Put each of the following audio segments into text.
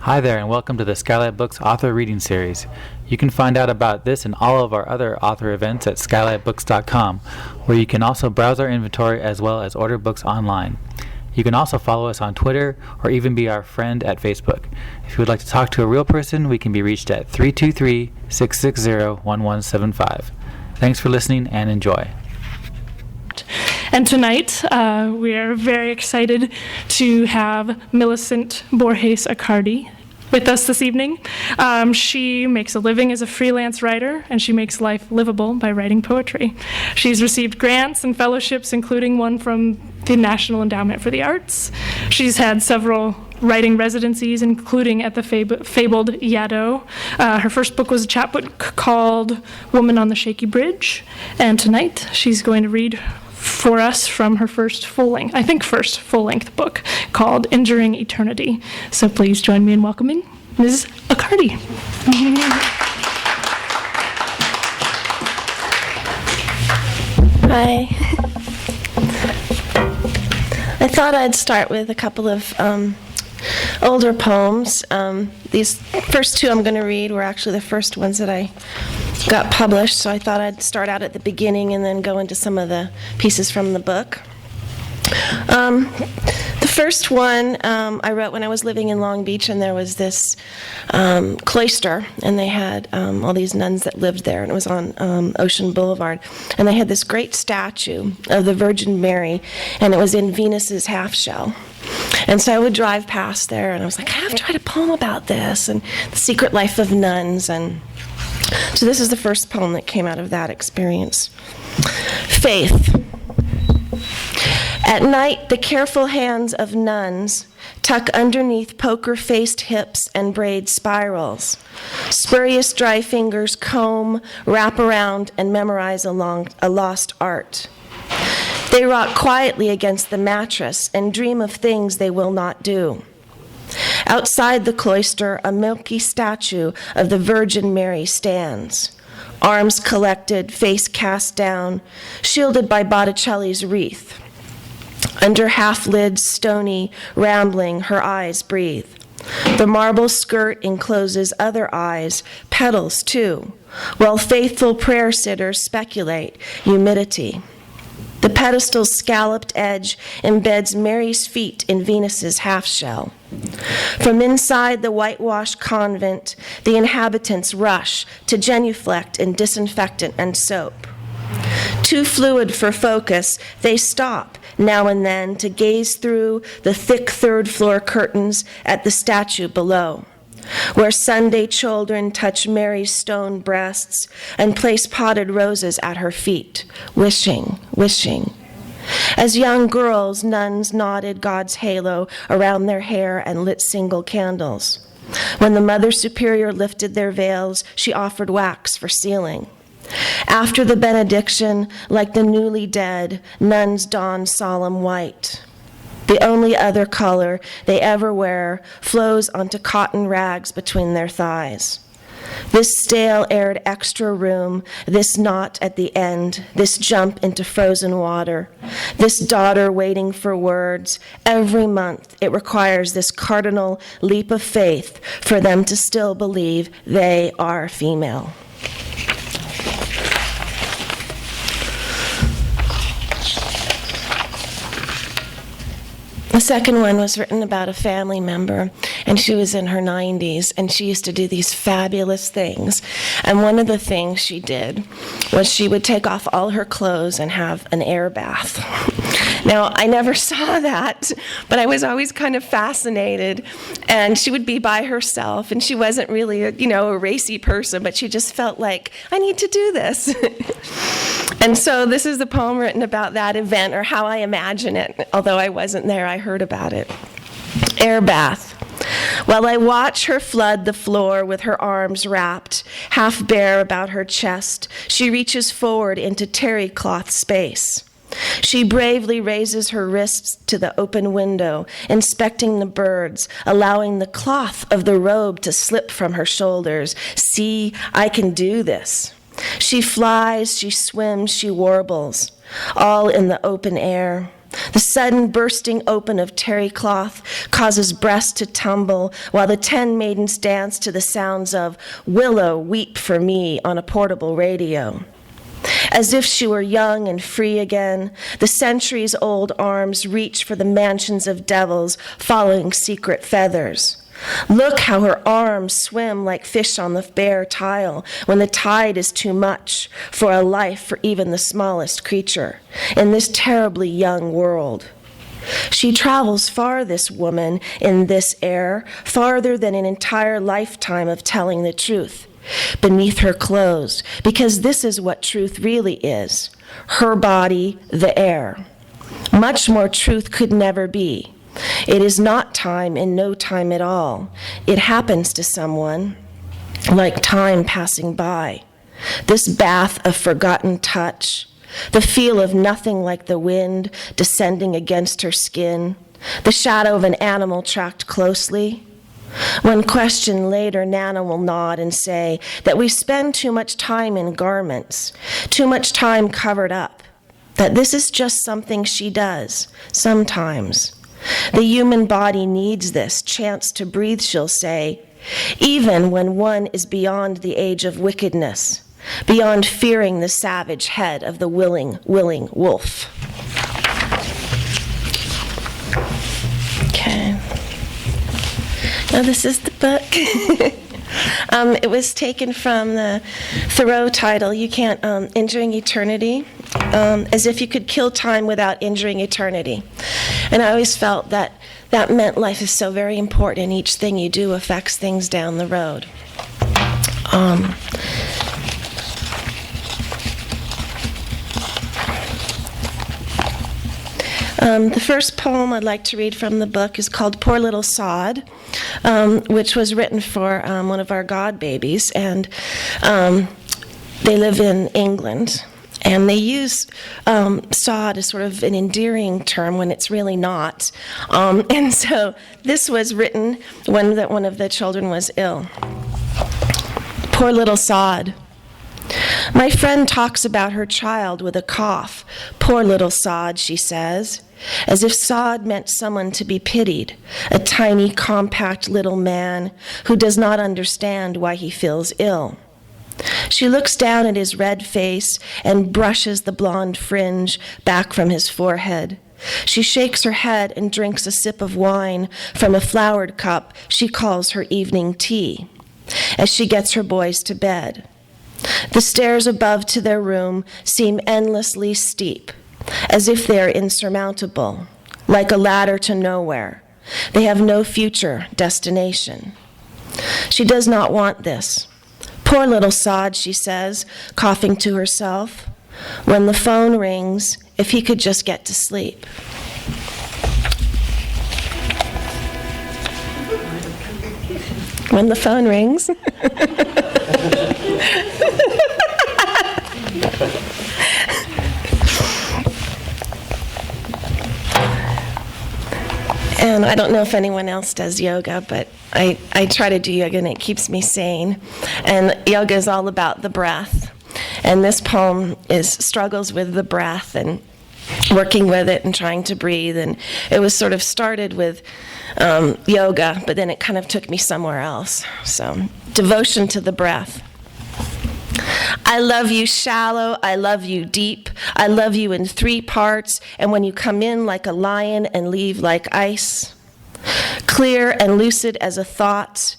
Hi there, and welcome to the Skylight Books Author Reading Series. You can find out about this and all of our other author events at skylightbooks.com, where you can also browse our inventory as well as order books online. You can also follow us on Twitter or even be our friend at Facebook. If you would like to talk to a real person, we can be reached at 323-660-1175. Thanks for listening and enjoy. And tonight, we are very excited to have Millicent Borges Accardi with us this evening. She makes a living as a freelance writer, and she makes life livable by writing poetry. She's received grants and fellowships, including one from the National Endowment for the Arts. She's had several writing residencies, including at the fabled Yaddo. Her first book was a chapbook called Woman on the Shaky Bridge, and tonight she's going to read for us from her first full-length book called Injuring Eternity. So please join me in welcoming Ms. Accardi. Hi. I thought I'd start with a couple of older poems. These first two I'm going to read were actually the first ones that I got published, so I thought I'd start out at the beginning and then go into some of the pieces from the book. The first one I wrote when I was living in Long Beach, and there was this cloister, and they had all these nuns that lived there, and it was on Ocean Boulevard, and they had this great statue of the Virgin Mary, and it was in Venus's half shell. And so I would drive past there, and I was like, I have to write a poem about this, and the secret life of nuns. And so this is the first poem that came out of that experience. Faith. At night, the careful hands of nuns tuck underneath poker-faced hips and braid spirals. Spurious dry fingers comb, wrap around, and memorize a lost art. They rock quietly against the mattress and dream of things they will not do. Outside the cloister, a milky statue of the Virgin Mary stands, arms collected, face cast down, shielded by Botticelli's wreath. Under half-lids, stony, rambling, her eyes breathe. The marble skirt encloses other eyes, petals too, while faithful prayer sitters speculate humidity. The pedestal's scalloped edge embeds Mary's feet in Venus's half-shell. From inside the whitewashed convent, the inhabitants rush to genuflect in disinfectant and soap. Too fluid for focus, they stop now and then to gaze through the thick third-floor curtains at the statue below, where Sunday children touch Mary's stone breasts and place potted roses at her feet, wishing, wishing. As young girls, nuns knotted God's halo around their hair and lit single candles. When the Mother Superior lifted their veils, she offered wax for sealing. After the benediction, like the newly dead, nuns don solemn white. The only other color they ever wear flows onto cotton rags between their thighs. This stale-aired extra room, this knot at the end, this jump into frozen water, this daughter waiting for words, every month it requires this cardinal leap of faith for them to still believe they are female. The second one was written about a family member, and she was in her 90s, and she used to do these fabulous things. And one of the things she did was she would take off all her clothes and have an air bath. Now, I never saw that, but I was always kind of fascinated. And she would be by herself, and she wasn't really a racy person, but she just felt like, I need to do this. And so this is the poem written about that event, or how I imagine it. Although I wasn't there, I heard about it. Air bath. While I watch her flood the floor with her arms wrapped, half bare about her chest, she reaches forward into terry cloth space. She bravely raises her wrists to the open window, inspecting the birds, allowing the cloth of the robe to slip from her shoulders. See, I can do this. She flies, she swims, she warbles, all in the open air. The sudden bursting open of terry cloth causes breasts to tumble while the 10 maidens dance to the sounds of "Willow, Weep for Me" on a portable radio. As if she were young and free again, the centuries-old arms reach for the mansions of devils following secret feathers. Look how her arms swim like fish on the bare tile when the tide is too much for a life for even the smallest creature in this terribly young world. She travels far, this woman, in this air, farther than an entire lifetime of telling the truth beneath her clothes, because this is what truth really is: her body, the air. Much more truth could never be. It is not time and no time at all. It happens to someone, like time passing by. This bath of forgotten touch, the feel of nothing like the wind descending against her skin, the shadow of an animal tracked closely. When questioned later, Nana will nod and say that we spend too much time in garments, too much time covered up, that this is just something she does, sometimes. The human body needs this chance to breathe, she'll say, even when one is beyond the age of wickedness, beyond fearing the savage head of the willing wolf. Okay. Now this is the book. It was taken from the Thoreau title, Injuring Eternity, as if you could kill time without injuring eternity. And I always felt that that meant life is so very important and each thing you do affects things down the road. The first poem I'd like to read from the book is called Poor Little Sod, which was written for one of our god babies, and they live in England. And they use sod as sort of an endearing term when it's really not. And so this was written when one of the children was ill. Poor little sod. My friend talks about her child with a cough. Poor little sod, she says, as if sod meant someone to be pitied, a tiny, compact little man who does not understand why he feels ill. She looks down at his red face and brushes the blonde fringe back from his forehead. She shakes her head and drinks a sip of wine from a flowered cup she calls her evening tea, as she gets her boys to bed. The stairs above to their room seem endlessly steep, as if they are insurmountable, like a ladder to nowhere. They have no future destination. She does not want this. Poor little sod, she says, coughing to herself. When the phone rings, if he could just get to sleep. When the phone rings. And I don't know if anyone else does yoga, but I try to do yoga and it keeps me sane. And yoga is all about the breath. And this poem struggles with the breath and working with it and trying to breathe. And it was sort of started with yoga, but then it kind of took me somewhere else. So, devotion to the breath. I love you shallow, I love you deep, I love you in 3 parts, and when you come in like a lion and leave like ice. Clear and lucid as a thought,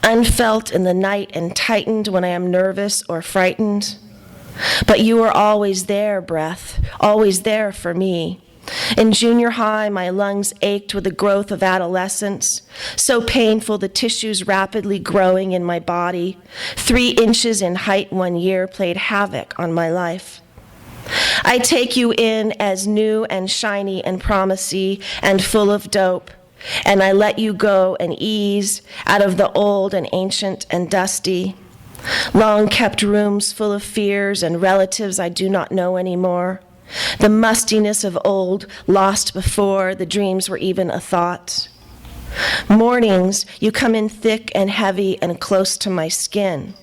unfelt in the night and tightened when I am nervous or frightened. But you are always there, breath, always there for me. In junior high, my lungs ached with the growth of adolescence, so painful the tissues rapidly growing in my body. 3 inches in height 1 year played havoc on my life. I take you in as new and shiny and promisey and full of dope, and I let you go and ease out of the old and ancient and dusty. Long-kept rooms full of fears and relatives I do not know anymore. The mustiness of old, lost before the dreams were even a thought. Mornings, you come in thick and heavy and close to my skin.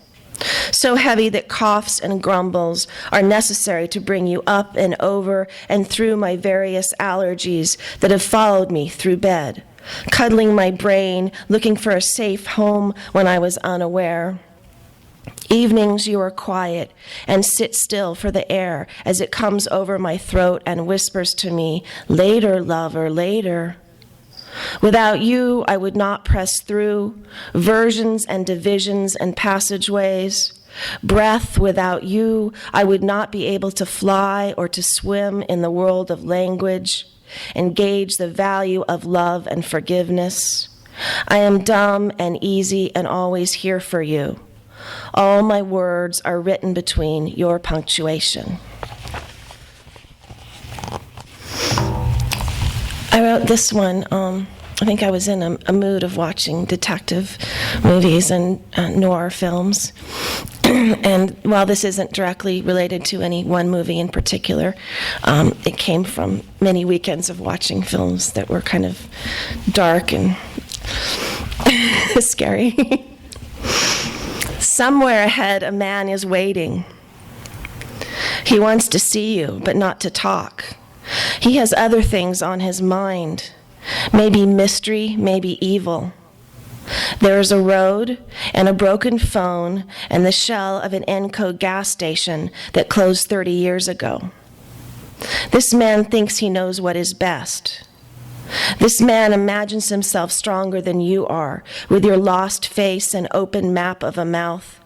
so heavy that coughs and grumbles are necessary to bring you up and over and through my various allergies that have followed me through bed, cuddling my brain, looking for a safe home when I was unaware. Evenings you are quiet and sit still for the air as it comes over my throat and whispers to me, "Later, lover, later." Without you, I would not press through versions and divisions and passageways. Breath, without you, I would not be able to fly or to swim in the world of language and gauge the value of love and forgiveness. I am dumb and easy and always here for you. All my words are written between your punctuation. I wrote this one, I think I was in a mood of watching detective movies and noir films. And while this isn't directly related to any one movie in particular, it came from many weekends of watching films that were kind of dark and scary. Somewhere ahead, a man is waiting. He wants to see you, but not to talk. He has other things on his mind. Maybe mystery, maybe evil. There is a road and a broken phone and the shell of an Enco gas station that closed 30 years ago. This man thinks he knows what is best. This man imagines himself stronger than you are, with your lost face and open map of a mouth.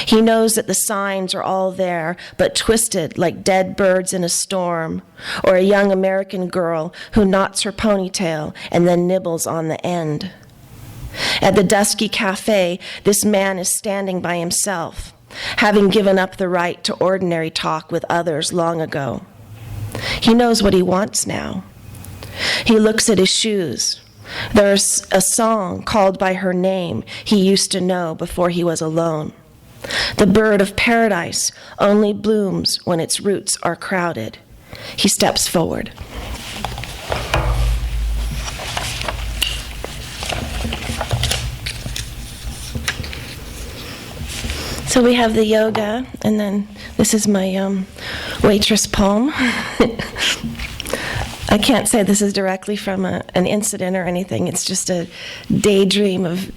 He knows that the signs are all there, but twisted like dead birds in a storm, or a young American girl who knots her ponytail and then nibbles on the end. At the dusky cafe, this man is standing by himself, having given up the right to ordinary talk with others long ago. He knows what he wants now. He looks at his shoes. There's a song called by her name he used to know before he was alone. The bird of paradise only blooms when its roots are crowded. He steps forward. So we have the yoga, and then this is my waitress poem. I can't say this is directly from an incident or anything. It's just a daydream of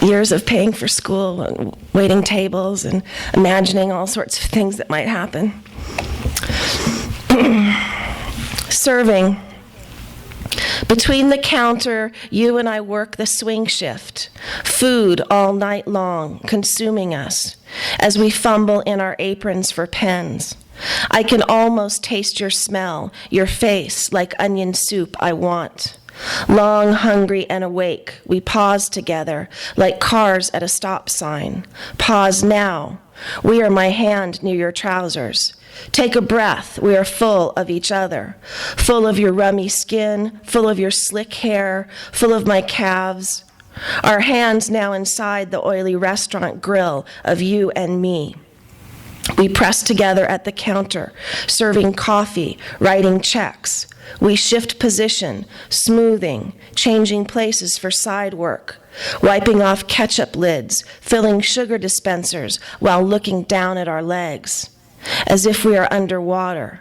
years of paying for school and waiting tables and imagining all sorts of things that might happen. Serving. Between the counter, you and I work the swing shift. Food all night long, consuming us, as we fumble in our aprons for pens. I can almost taste your smell, your face, like onion soup I want. Long, hungry, and awake, we pause together, like cars at a stop sign. Pause now. We are my hand near your trousers. Take a breath. We are full of each other, full of your rummy skin, full of your slick hair, full of my calves. Our hands now inside the oily restaurant grill of you and me. We press together at the counter, serving coffee, writing checks. We shift position, smoothing, changing places for side work, wiping off ketchup lids, filling sugar dispensers while looking down at our legs, as if we are underwater.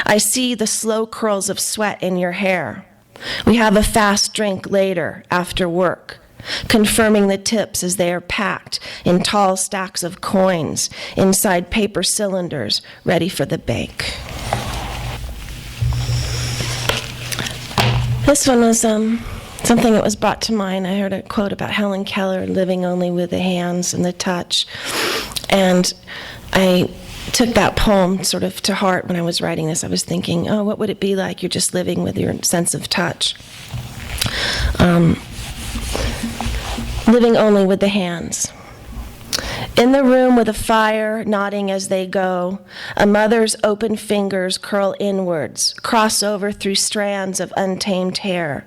I see the slow curls of sweat in your hair. We have a fast drink later, after work, confirming the tips as they are packed in tall stacks of coins inside paper cylinders ready for the bank. This one was something that was brought to mind. I heard a quote about Helen Keller living only with the hands and the touch. And I took that poem sort of to heart when I was writing this. I was thinking, oh, what would it be like? You're just living with your sense of touch. Living only with the hands. In the room with a fire nodding as they go, a mother's open fingers curl inwards, cross over through strands of untamed hair,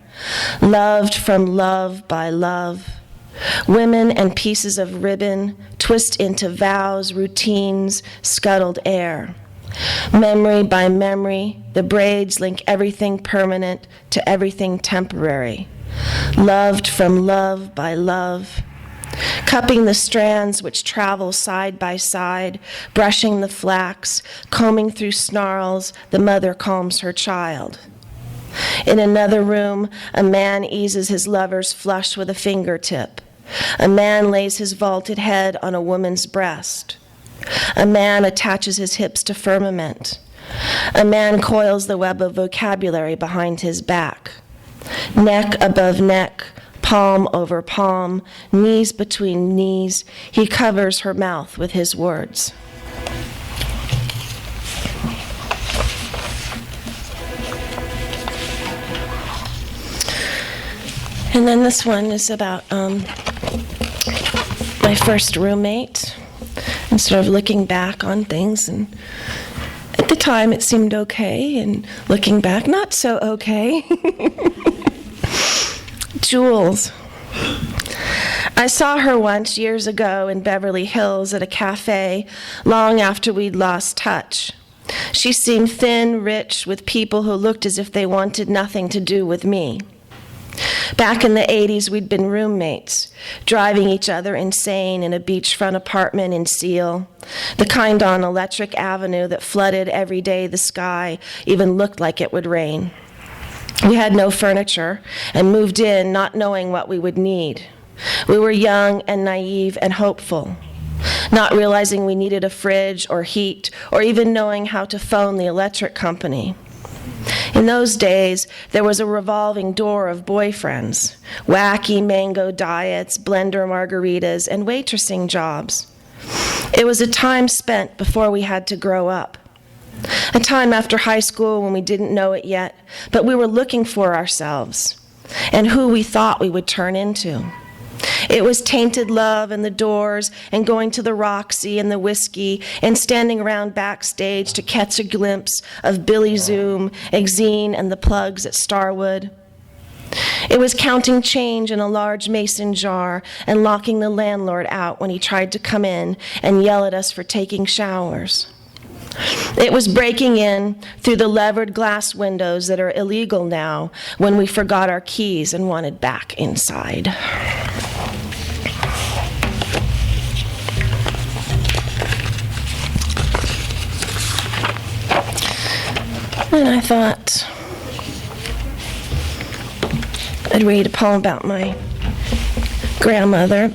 loved from love by love. Women and pieces of ribbon twist into vows, routines, scuttled air. Memory by memory, the braids link everything permanent to everything temporary. Loved from love by love. cupping the strands which travel side by side, brushing the flax, combing through snarls, the mother calms her child. In another room, a man eases his lover's flush with a fingertip. A man lays his vaulted head on a woman's breast. A man attaches his hips to firmament. A man coils the web of vocabulary behind his back. Neck above neck, palm over palm, knees between knees, he covers her mouth with his words. And then this one is about my first roommate, and sort of looking back on things. And at the time it seemed okay, and looking back, not so okay. Jules. I saw her once years ago in Beverly Hills at a cafe, long after we'd lost touch. She seemed thin, rich, with people who looked as if they wanted nothing to do with me. Back in the 80s, we'd been roommates, driving each other insane in a beachfront apartment in Seal, the kind on Electric Avenue that flooded every day the sky even looked like it would rain. We had no furniture and moved in not knowing what we would need. We were young and naive and hopeful, not realizing we needed a fridge or heat or even knowing how to phone the electric company. In those days, there was a revolving door of boyfriends, wacky mango diets, blender margaritas, and waitressing jobs. It was a time spent before we had to grow up. A time after high school when we didn't know it yet, but we were looking for ourselves and who we thought we would turn into. It was tainted love and the Doors and going to the Roxy and the whiskey and standing around backstage to catch a glimpse of Billy Zoom, Exene, and the Plugs at Starwood. It was counting change in a large mason jar and locking the landlord out when he tried to come in and yell at us for taking showers. It was breaking in through the levered glass windows that are illegal now when we forgot our keys and wanted back inside. And I thought I'd read a poem about my grandmother.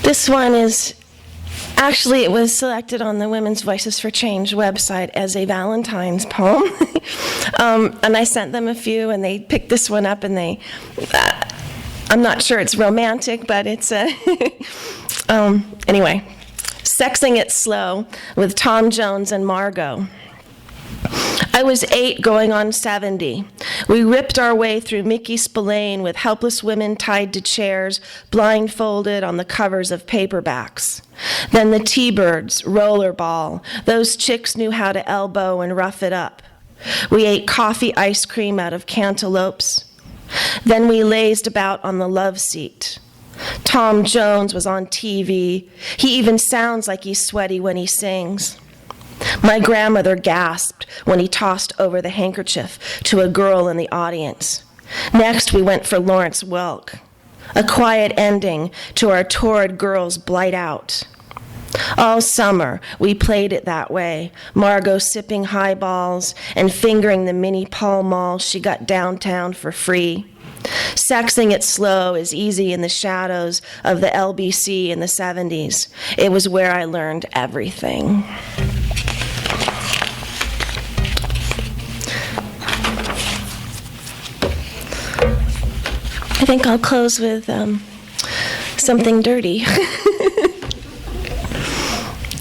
This one is, actually it was selected on the Women's Voices for Change website as a Valentine's poem. And I sent them a few and they picked this one up and they, I'm not sure it's romantic, but it's, anyway. Sexing It Slow with Tom Jones and Margot. I was 8 going on 70. We ripped our way through Mickey Spillane with helpless women tied to chairs, blindfolded on the covers of paperbacks. Then the T-Birds, Rollerball. Those chicks knew how to elbow and rough it up. We ate coffee ice cream out of cantaloupes. Then we lazed about on the love seat. Tom Jones was on TV. He even sounds like he's sweaty when he sings. My grandmother gasped when he tossed over the handkerchief to a girl in the audience. Next, we went for Lawrence Welk, a quiet ending to our torrid girls' Blight Out. All summer, we played it that way, Margot sipping highballs and fingering the mini Pall Mall she got downtown for free. Sexing It Slow is easy in the shadows of the LBC in the 70s. It was where I learned everything. I think I'll close with something dirty.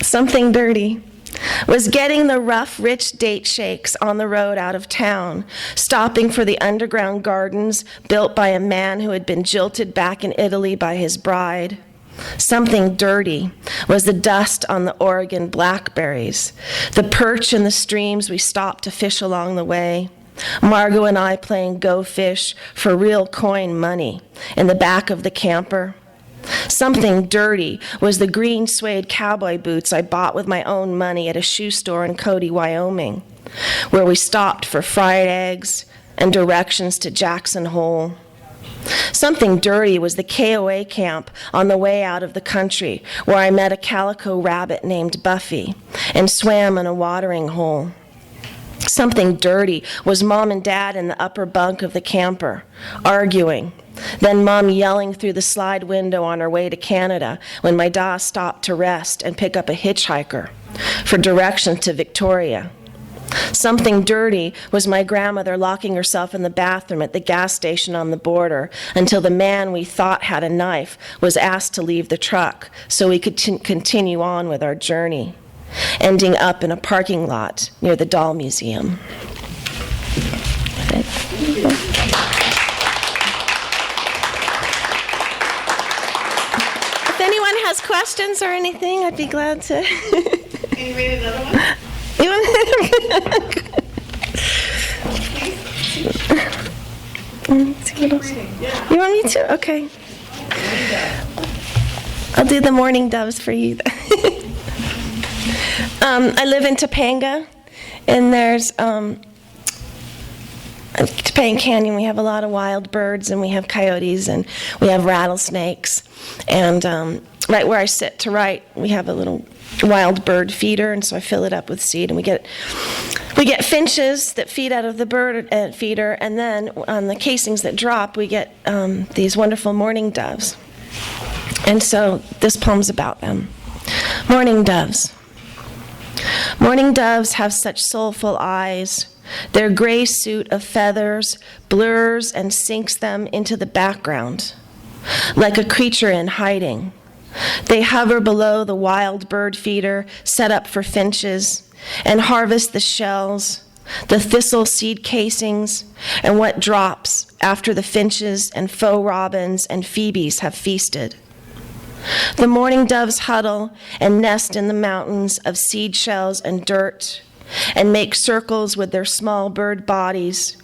Something dirty was getting the rough, rich date shakes on the road out of town, stopping for the underground gardens built by a man who had been jilted back in Italy by his bride. Something dirty was the dust on the Oregon blackberries, the perch in the streams we stopped to fish along the way. Margot and I playing Go Fish for real coin money in the back of the camper. Something dirty was the green suede cowboy boots I bought with my own money at a shoe store in Cody, Wyoming, where we stopped for fried eggs and directions to Jackson Hole. Something Dirty was the KOA camp on the way out of the country, where I met a calico rabbit named Buffy and swam in a watering hole. Something Dirty was Mom and Dad in the upper bunk of the camper, arguing. Then Mom yelling through the slide window on her way to Canada when my da stopped to rest and pick up a hitchhiker for directions to Victoria. Something Dirty was my grandmother locking herself in the bathroom at the gas station on the border until the man we thought had a knife was asked to leave the truck so we could continue on with our journey, ending up in a parking lot near the Doll Museum. If anyone has questions or anything, I'd be glad to. Can you read another one? You want You want me to? Okay. I'll do the Morning Doves for you. I live in Topanga, and there's Topanga Canyon. We have a lot of wild birds, and we have coyotes, and we have rattlesnakes. And right where I sit to write, we have a little wild bird feeder, and so I fill it up with seed, and we get finches that feed out of the bird feeder, and then on the casings that drop, we get these wonderful mourning doves. And so this poem's about them. Mourning doves. Mourning doves have such soulful eyes. Their gray suit of feathers blurs and sinks them into the background, like a creature in hiding. They hover below the wild bird feeder set up for finches and harvest the shells, the thistle seed casings, and what drops after the finches and faux robins and phoebes have feasted. The mourning doves huddle and nest in the mountains of seed shells and dirt and make circles with their small bird bodies,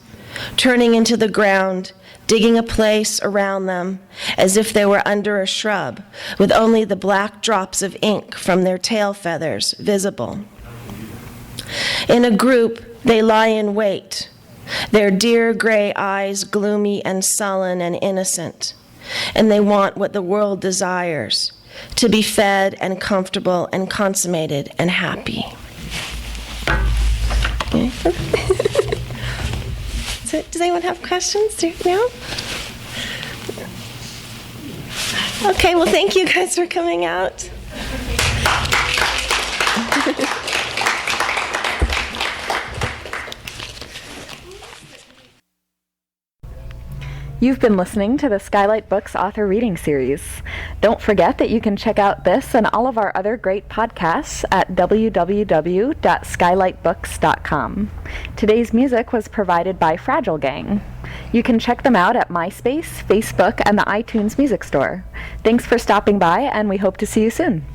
turning into the ground, digging a place around them as if they were under a shrub, with only the black drops of ink from their tail feathers visible. In a group, they lie in wait, their dear gray eyes gloomy and sullen and innocent, and they want what the world desires, to be fed and comfortable and consummated and happy. So, does anyone have questions? No? Okay, well, thank you guys for coming out. You've been listening to the Skylight Books Author Reading Series. Don't forget that you can check out this and all of our other great podcasts at www.skylightbooks.com. Today's music was provided by Fragile Gang. You can check them out at MySpace, Facebook, and the iTunes Music Store. Thanks for stopping by, and we hope to see you soon.